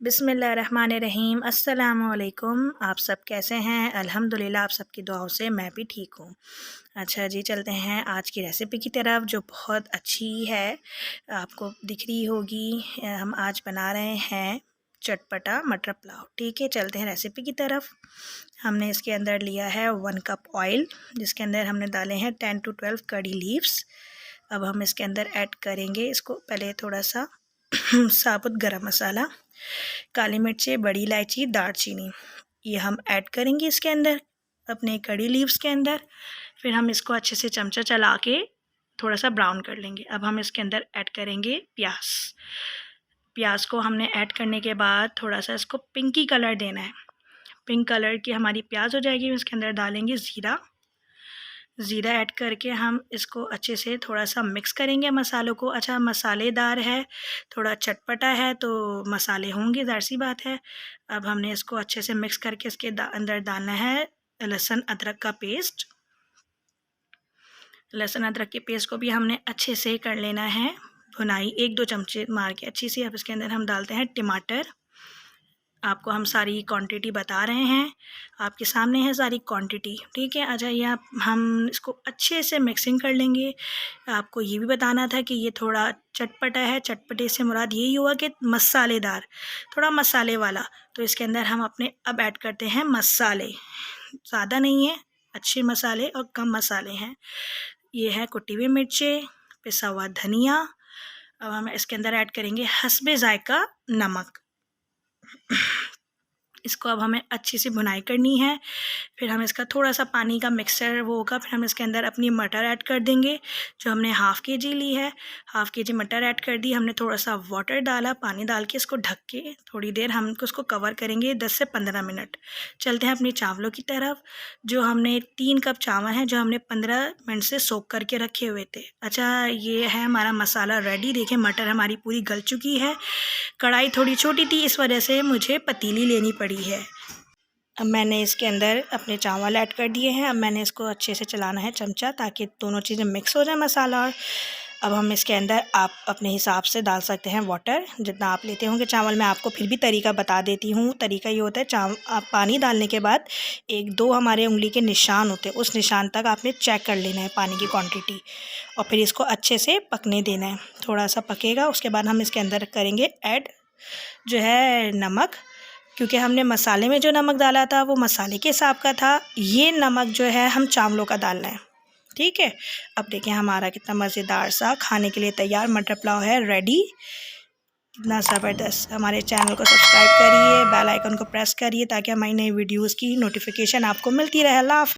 बिस्मिल्लाहिर्रहमानिर्रहीम। अस्सलामुअलैकुम। आप सब कैसे हैं? अल्हम्दुलिल्लाह आप सबकी दुआओं से मैं भी ठीक हूँ। अच्छा जी, चलते हैं आज की रेसिपी की तरफ जो बहुत अच्छी है, आपको दिख रही होगी। हम आज बना रहे हैं चटपटा मटर पुलाव। ठीक है, चलते हैं रेसिपी की तरफ। हमने इसके अंदर लिया है 1 कप ऑयल, जिसके अंदर हमने डाले हैं 10 to 12 कड़ी लीव्स। अब हम इसके अंदर ऐड करेंगे इसको पहले थोड़ा सा साबुत गरम मसाला, काली मिर्चें, बड़ी इलायची, दालचीनी, ये हम ऐड करेंगे इसके अंदर अपने कड़ी लीव्स के अंदर। फिर हम इसको अच्छे से चमचा चला के थोड़ा सा ब्राउन कर लेंगे। अब हम इसके अंदर ऐड करेंगे प्याज। प्याज को हमने ऐड करने के बाद थोड़ा सा इसको पिंकी कलर देना है। पिंक कलर की हमारी प्याज हो जाएगी। इसके अंदर डालेंगे ज़ीरा ऐड करके हम इसको अच्छे से थोड़ा सा मिक्स करेंगे मसालों को। अच्छा, मसालेदार है, थोड़ा चटपटा है तो मसाले होंगे, ज़ाहिर सी बात है। अब हमने इसको अच्छे से मिक्स करके इसके अंदर डालना है लहसुन अदरक का पेस्ट। लहसुन अदरक के पेस्ट को भी हमने अच्छे से कर लेना है भुनाई, 1-2 चमचे मार के अच्छी सी। अब इसके अंदर हम डालते हैं टमाटर। आपको हम सारी क्वांटिटी बता रहे हैं, आपके सामने है सारी क्वांटिटी। ठीक है, अच्छा ये हम इसको अच्छे से मिक्सिंग कर लेंगे। आपको ये भी बताना था कि ये थोड़ा चटपटा है। चटपटे से मुराद यही हुआ कि मसालेदार, थोड़ा मसाले वाला। तो इसके अंदर हम अपने अब ऐड करते हैं मसाले। ज़्यादा नहीं है, अच्छे मसाले और कम मसाले हैं। ये है कुटी हुई मिर्चें, पिसा हुआ धनिया। अब हम इसके अंदर ऐड करेंगे हस्बे ज़ायका नमक। इसको अब हमें अच्छी सी भुनाई करनी है। फिर हम इसका थोड़ा सा पानी का मिक्सचर वो होगा। फिर हम इसके अंदर अपनी मटर ऐड कर देंगे, जो हमने हाफ़ kg ली है। हाफ़ kg मटर ऐड कर दी हमने। थोड़ा सा वाटर डाला, पानी डाल के इसको ढक के थोड़ी देर हम उसको कवर करेंगे 10 से 15 मिनट। चलते हैं अपनी चावलों की तरफ। जो हमने 3 कप चावल हैं, जो हमने 15 मिनट से सोक करके रखे हुए थे। अच्छा, ये है हमारा मसाला रेडी। देखिए मटर हमारी पूरी गल चुकी है। कढ़ाई थोड़ी छोटी थी, इस वजह से मुझे पतीली लेनी पड़ी है। अब मैंने इसके अंदर अपने चावल ऐड कर दिए हैं। अब मैंने इसको अच्छे से चलाना है चमचा, ताकि दोनों चीज़ें मिक्स हो जाए मसाला। और अब हम इसके अंदर आप अपने हिसाब से डाल सकते हैं वाटर, जितना आप लेते होंगे चावल। मैं आपको फिर भी तरीका बता देती हूँ। तरीका ये होता है, आप पानी डालने के बाद 1-2 हमारे उंगली के निशान होते हैं, उस निशान तक आपने चेक कर लेना है पानी की क्वांटिटी, और फिर इसको अच्छे से पकने देना है। थोड़ा सा पकेगा, उसके बाद हम इसके अंदर करेंगे ऐड जो है नमक, क्योंकि हमने मसाले में जो नमक डाला था वो मसाले के हिसाब का था। ये नमक जो है हम चावलों का डालना है। ठीक है, अब देखिए हमारा कितना मज़ेदार सा खाने के लिए तैयार मटर पुलाव है रेडी। कितना ज़बरदस्त। हमारे चैनल को सब्सक्राइब करिए, बेल आइकन को प्रेस करिए, ताकि हमारी नई वीडियोज़ की नोटिफिकेशन आपको मिलती रहे। अल्लाह हाफ़िज़।